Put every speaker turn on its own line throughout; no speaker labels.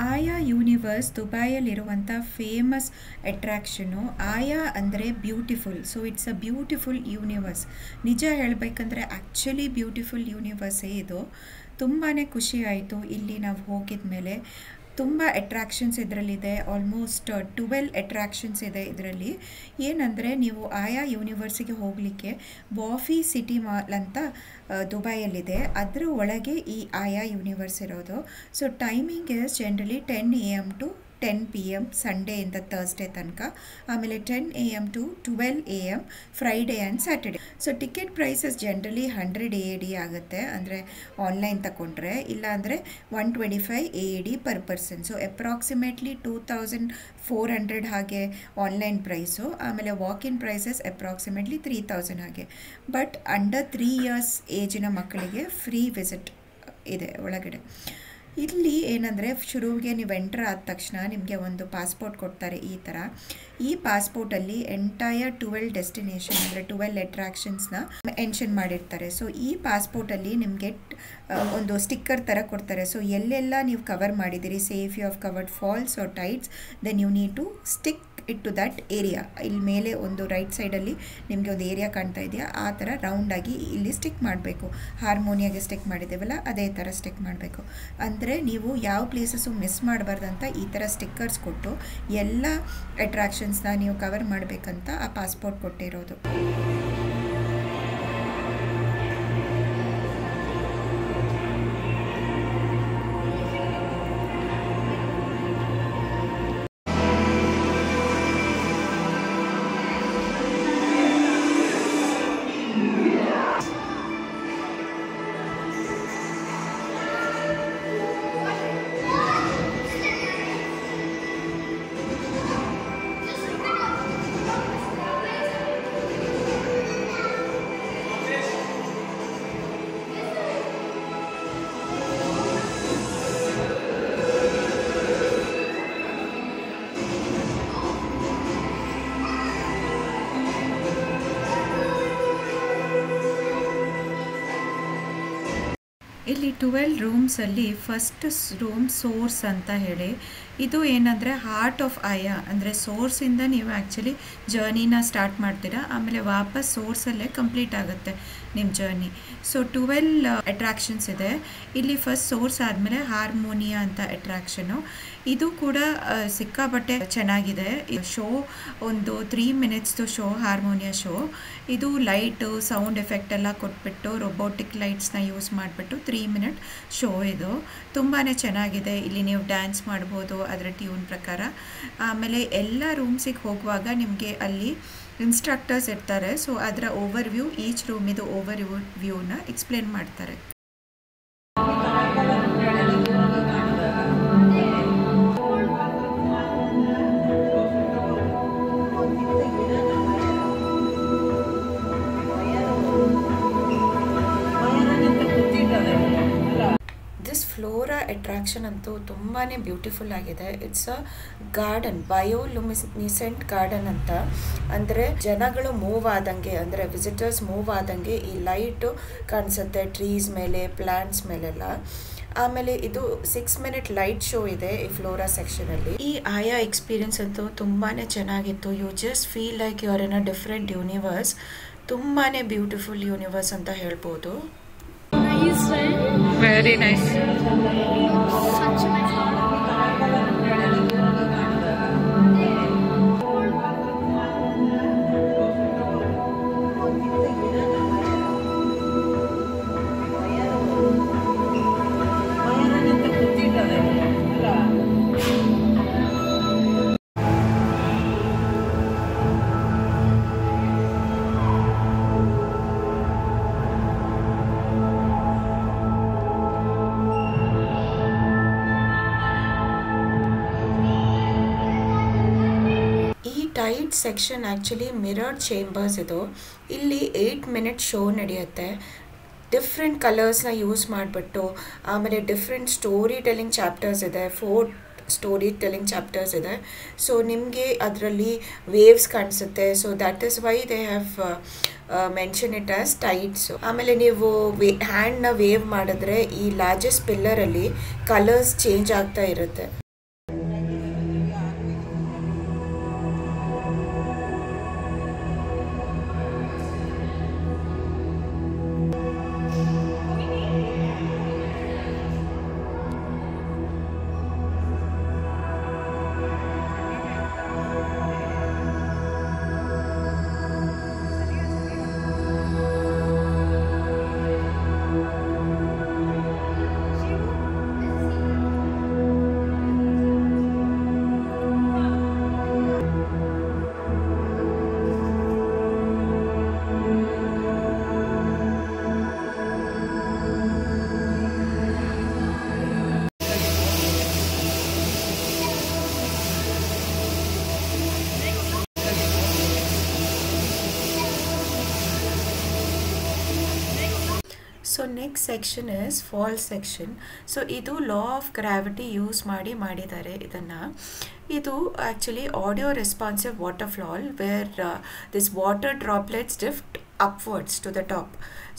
ಆಯಾ universe ದುಬೈಯಲ್ಲಿರುವಂಥ famous attraction. ಆಯಾ ಅಂದರೆ beautiful. So it's a beautiful universe. ನಿಜ ಹೇಳಬೇಕಂದ್ರೆ ಆ್ಯಕ್ಚುಲಿ ಬ್ಯೂಟಿಫುಲ್ ಯೂನಿವರ್ಸೇ ಇದು. ತುಂಬಾ ಖುಷಿ ಆಯಿತು ಇಲ್ಲಿ ನಾವು ಹೋಗಿದ ಮೇಲೆ. ತುಂಬ ಅಟ್ರಾಕ್ಷನ್ಸ್ ಇದರಲ್ಲಿದೆ. ಆಲ್ಮೋಸ್ಟ್ 12 ಅಟ್ರಾಕ್ಷನ್ಸ್ ಇದೆ ಇದರಲ್ಲಿ. ಏನಂದರೆ ನೀವು ಆಯಾ ಯೂನಿವರ್ಸಿಗೆ ಹೋಗಲಿಕ್ಕೆ ವಾಫಿ ಸಿಟಿ ಮಾಲ್ ಅಂತ ದುಬೈಯಲ್ಲಿದೆ, ಅದರ ಒಳಗೆ ಈ ಆಯಾ ಯೂನಿವರ್ಸ್ ಇರೋದು. So timing is generally 10 AM to 10 PM ಸಂಡೇಯಿಂದ ಥರ್ಸ್ಡೇ ತನಕ, ಆಮೇಲೆ 10 AM to 12 AM Friday and Saturday. So ticket prices generally 100 AED ಆಗುತ್ತೆ, ಅಂದರೆ ಆನ್ಲೈನ್ ತಗೊಂಡ್ರೆ. ಇಲ್ಲಾಂದರೆ 125 AED per person. So approximately 2400 ಹಾಗೆ ಆನ್ಲೈನ್ ಪ್ರೈಸು. ಆಮೇಲೆ ವಾಕಿನ್ ಪ್ರೈಸಸ್ ಅಪ್ರಾಕ್ಸಿಮೇಟ್ಲಿ 3000 ಹಾಗೆ. ಬಟ್ ಅಂಡರ್ 3 years ಏಜಿನ ಮಕ್ಕಳಿಗೆ ಫ್ರೀ ವಿಸಿಟ್ ಇದೆ ಒಳಗಡೆ. ಇಲ್ಲಿ ಏನಂದರೆ ಶುರುವಿಗೆ ನೀವು ಎಂಟ್ರ್ ಆದ ತಕ್ಷಣ ನಿಮಗೆ ಒಂದು ಪಾಸ್ಪೋರ್ಟ್ ಕೊಡ್ತಾರೆ ಈ ಥರ. ಈ ಪಾಸ್ಪೋರ್ಟಲ್ಲಿ ಎಂಟೈರ್ 12 ಡೆಸ್ಟಿನೇಷನ್ ಅಂದರೆ 12 ಅಟ್ರಾಕ್ಷನ್ಸ್ನ ಮೆನ್ಷನ್ ಮಾಡಿರ್ತಾರೆ. ಸೊ ಈ ಪಾಸ್ಪೋರ್ಟಲ್ಲಿ ನಿಮಗೆ ಒಂದು ಸ್ಟಿಕ್ಕರ್ ಥರ ಕೊಡ್ತಾರೆ. ಸೊ ಎಲ್ಲೆಲ್ಲ ನೀವು ಕವರ್ ಮಾಡಿದ್ದೀರಿ, safe you have covered falls or tides, then you need to stick it to that area. ಇಲ್ಲಿ ಮೇಲೆ ಒಂದು ರೈಟ್ ಸೈಡಲ್ಲಿ ನಿಮಗೆ ಒಂದು ಏರಿಯಾ ಕಾಣ್ತಾ ಇದೆಯಾ, ಆ ಥರ ರೌಂಡಾಗಿ ಇಲ್ಲಿ ಸ್ಟಿಕ್ ಮಾಡಬೇಕು. ಹಾರ್ಮೋನಿಯಾಗೆ ಸ್ಟಿಕ್ ಮಾಡಿದ್ದೇವಲ್ಲ ಅದೇ ಥರ ಸ್ಟಿಕ್ ಮಾಡಬೇಕು. ಅಂದರೆ ನೀವು ಯಾವ ಪ್ಲೇಸಸ್ಸು ಮಿಸ್ ಮಾಡಬಾರ್ದಂತ ಈ ಥರ ಸ್ಟಿಕ್ಕರ್ಸ್ ಕೊಟ್ಟು ಎಲ್ಲ ಅಟ್ರಾಕ್ಷನ್ಸ್ನ ನೀವು ಕವರ್ ಮಾಡಬೇಕಂತ ಆ ಪಾಸ್ಪೋರ್ಟ್ ಕೊಟ್ಟಿರೋದು. ಇಲ್ಲಿ 12 ರೂಮ್ಸಲ್ಲಿ ಫಸ್ಟ್ ರೂಮ್ ಸೋರ್ಸ್ ಅಂತ ಹೇಳಿ, ಇದು ಏನಂದರೆ ಹಾರ್ಟ್ ಆಫ್ ಆಯಾ, ಅಂದರೆ ಸೋರ್ಸಿಂದ ನೀವು ಆ್ಯಕ್ಚುಲಿ ಜರ್ನಿನ ಸ್ಟಾರ್ಟ್ ಮಾಡ್ತೀರಾ, ಆಮೇಲೆ ವಾಪಸ್ ಸೋರ್ಸಲ್ಲೇ ಕಂಪ್ಲೀಟ್ ಆಗುತ್ತೆ ನಿಮ್ಮ ಜರ್ನಿ. ಸೊ 12 ಅಟ್ರಾಕ್ಷನ್ಸ್ ಇದೆ ಇಲ್ಲಿ. ಫಸ್ಟ್ ಸೋರ್ಸ್ ಆದಮೇಲೆ ಹಾರ್ಮೋನಿಯಾ ಅಂತ ಅಟ್ರಾಕ್ಷನು. ಇದು ಕೂಡ ಸಿಕ್ಕಾಪಟ್ಟೆ ಚೆನ್ನಾಗಿದೆ. ಶೋ ಒಂದು 3 minutes ಶೋ, ಹಾರ್ಮೋನಿಯಾ ಶೋ. ಇದು ಲೈಟು ಸೌಂಡ್ ಎಫೆಕ್ಟ್ ಎಲ್ಲ ಕೊಟ್ಬಿಟ್ಟು ರೊಬೋಟಿಕ್ ಲೈಟ್ಸ್ನ ಯೂಸ್ ಮಾಡಿಬಿಟ್ಟು 3 minute ಶೋ ಇದು. ತುಂಬಾ ಚೆನ್ನಾಗಿದೆ. ಇಲ್ಲಿ ನೀವು ಡ್ಯಾನ್ಸ್ ಮಾಡ್ಬೋದು ಅದರ ಟ್ಯೂನ್ ಪ್ರಕಾರ. ಆಮೇಲೆ ಎಲ್ಲ ರೂಮ್ಸಿಗೆ ಹೋಗುವಾಗ ನಿಮಗೆ ಅಲ್ಲಿ ಇನ್ಸ್ಟ್ರಕ್ಟರ್ಸ್ ಇರ್ತಾರೆ. ಸೊ ಅದರ ಓವರ್ವ್ಯೂ, ಈಚ್ ರೂಮಿದು ಓವರ್ವ್ಯೂನ ಎಕ್ಸ್ಪ್ಲೇನ್ ಮಾಡ್ತಾರೆ. ಫ್ಲೋರಾ ಅಟ್ರಾಕ್ಷನ್ ಅಂತೂ ತುಂಬಾ ಬ್ಯೂಟಿಫುಲ್ ಆಗಿದೆ. ಇಟ್ಸ್ ಅ ಗಾರ್ಡನ್, ಬಯೋಲುಮಿನಿಸೆಂಟ್ ಗಾರ್ಡನ್ ಅಂತ. ಅಂದರೆ ಜನಗಳು ಮೂವ್ ಆದಂಗೆ, ಅಂದರೆ ವಿಸಿಟರ್ಸ್ ಮೂವ್ ಆದಂಗೆ ಈ ಲೈಟು ಕಾಣಿಸುತ್ತೆ ಟ್ರೀಸ್ ಮೇಲೆ, ಪ್ಲಾಂಟ್ಸ್ ಮೇಲೆಲ್ಲ. ಆಮೇಲೆ ಇದು 6 minute ಲೈಟ್ ಶೋ ಇದೆ ಈ ಫ್ಲೋರಾ ಸೆಕ್ಷನಲ್ಲಿ. ಈ ಆಯಾ ಎಕ್ಸ್ಪೀರಿಯನ್ಸ್ ಅಂತೂ ತುಂಬಾ ಚೆನ್ನಾಗಿತ್ತು. You just feel like you are in a different universe. ತುಂಬಾ ಬ್ಯೂಟಿಫುಲ್ ಯೂನಿವರ್ಸ್ ಅಂತ ಹೇಳ್ಬೋದು.
Very nice.
Such a nice
tide section actually mirror chambers ಇದು. ಇಲ್ಲಿ 8 minute ಶೋ ನಡೆಯುತ್ತೆ. ಡಿಫ್ರೆಂಟ್ ಕಲರ್ಸ್ನ ಯೂಸ್ ಮಾಡಿಬಿಟ್ಟು, ಆಮೇಲೆ ಡಿಫ್ರೆಂಟ್ ಸ್ಟೋರಿ ಟೆಲ್ಲಿಂಗ್ ಚಾಪ್ಟರ್ಸ್ ಇದೆ. 4 ಸ್ಟೋರಿ ಟೆಲ್ಲಿಂಗ್ ಚಾಪ್ಟರ್ಸ್ ಇದೆ. ಸೊ ನಿಮಗೆ ಅದರಲ್ಲಿ ವೇವ್ಸ್ ಕಾಣಿಸುತ್ತೆ. So that is why they have mention it as tides. ಆಮೇಲೆ ನೀವು ಹ್ಯಾಂಡ್ನ ವೇವ್ ಮಾಡಿದ್ರೆ ಈ ಲಾರ್ಜೆಸ್ಟ್ ಪಿಲ್ಲರಲ್ಲಿ ಕಲರ್ಸ್ ಚೇಂಜ್ ಆಗ್ತಾ ಇರುತ್ತೆ. So next section is fall section. So ಇದು ಲಾ ಆಫ್ ಗ್ರಾವಿಟಿ ಯೂಸ್ ಮಾಡಿದ್ದಾರೆ ಇದನ್ನು. ಇದು actually audio responsive water fall where this water droplets drift upwards to the top.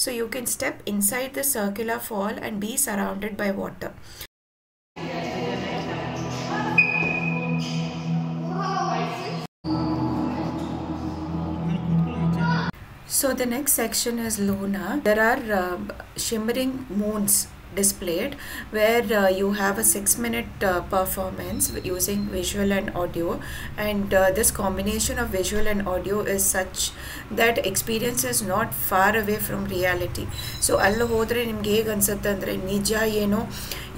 So you can step inside the circular fall and be surrounded by water. So the next section is Luna. There are shimmering moons displayed where you have a 6-minute performance using visual and audio, and this combination of visual and audio is such that experience is not far away from reality. So allo hodre nimge hege ansutte andre nija eno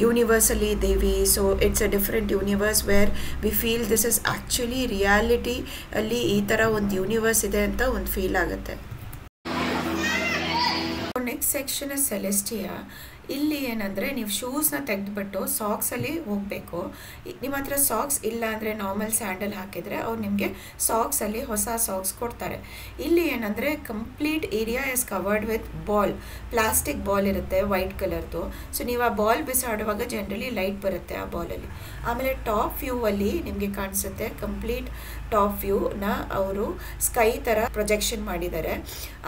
universally devi. So it's a different universe where we feel this is actually reality alli ee tara ond universe ide anta ond feel agutte. Next section is Celestia. ಇಲ್ಲಿ ಏನಂದರೆ ನೀವು ಶೂಸ್ನ ತೆಗೆದುಬಿಟ್ಟು ಸಾಕ್ಸಲ್ಲಿ ಹೋಗಬೇಕು. ನಿಮ್ಮ ಹತ್ರ socks ಇಲ್ಲ ಅಂದರೆ normal sandal ಹಾಕಿದರೆ ಅವ್ರು ನಿಮಗೆ ಸಾಕ್ಸಲ್ಲಿ ಹೊಸ ಸಾಕ್ಸ್ ಕೊಡ್ತಾರೆ. ಇಲ್ಲಿ ಏನಂದರೆ complete area is covered with ball, plastic ball ಇರುತ್ತೆ ವೈಟ್ ಕಲರ್ದು. ಸೊ ನೀವು ಆ ಬಾಲ್ ಬಿಸಾಡುವಾಗ ಜನರಲಿ ಲೈಟ್ ಬರುತ್ತೆ ಆ ಬಾಲಲ್ಲಿ. ಆಮೇಲೆ ಟಾಪ್ ವ್ಯೂ ಅಲ್ಲಿ ನಿಮಗೆ ಕಾಣಿಸುತ್ತೆ ಕಂಪ್ಲೀಟ್ ಟಾಪ್ ವ್ಯೂನ ಅವರು ಸ್ಕೈ ಥರ ಪ್ರೊಜೆಕ್ಷನ್ ಮಾಡಿದ್ದಾರೆ.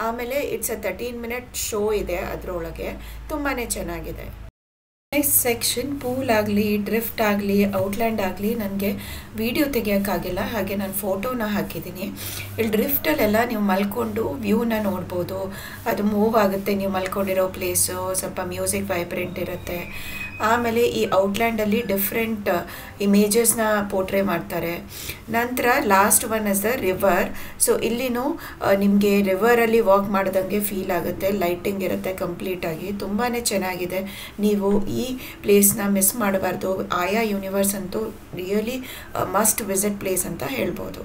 ಆಮೇಲೆ ಇಟ್ಸ್ ಅ 13-minute ಶೋ ಇದೆ ಅದರೊಳಗೆ, ತುಂಬಾ ಚೆನ್ನಾಗಿದೆ. ನೆಕ್ಸ್ಟ್ ಸೆಕ್ಷನ್ ಪೂಲ್ ಆಗಲಿ ಡ್ರಿಫ್ಟ್ ಆಗಲಿ ಔಟ್ಲ್ಯಾಂಡ್ ಆಗಲಿ ನನಗೆ ವಿಡಿಯೋ ತೆಗಿಯೋಕ್ಕಾಗಿಲ್ಲ, ಹಾಗೆ ನಾನು ಫೋಟೋನ ಹಾಕಿದ್ದೀನಿ. ಇಲ್ಲಿ ಡ್ರಿಫ್ಟಲ್ಲೆಲ್ಲ ನೀವು ಮಲ್ಕೊಂಡು ವ್ಯೂನ ನೋಡ್ಬೋದು. ಅದು ಮೂವ್ ಆಗುತ್ತೆ ನೀವು ಮಲ್ಕೊಂಡಿರೋ ಪ್ಲೇಸು, ಸ್ವಲ್ಪ ಮ್ಯೂಸಿಕ್ ವೈಬ್ರೆಂಟ್ ಇರುತ್ತೆ. ಆಮೇಲೆ ಈ ಔಟ್ಲ್ಯಾಂಡಲ್ಲಿ ಡಿಫ್ರೆಂಟ್ ಇಮೇಜಸ್ನ ಪೋರ್ಟ್ರೇ ಮಾಡ್ತಾರೆ. ನಂತರ last one is the river. So ಇಲ್ಲಿನೂ ನಿಮಗೆ ರಿವರಲ್ಲಿ ವಾಕ್ ಮಾಡ್ದಂಗೆ ಫೀಲ್ ಆಗುತ್ತೆ, ಲೈಟಿಂಗ್ ಇರುತ್ತೆ ಕಂಪ್ಲೀಟಾಗಿ, ತುಂಬಾ ಚೆನ್ನಾಗಿದೆ. ನೀವು ಈ ಪ್ಲೇಸ್ನ ಮಿಸ್ ಮಾಡಬಾರ್ದು. ಆಯಾ ಯೂನಿವರ್ಸ್ ಅಂತೂ ರಿಯಲಿ ಮಸ್ಟ್ ವಿಸಿಟ್ ಪ್ಲೇಸ್ ಅಂತ ಹೇಳ್ಬೋದು.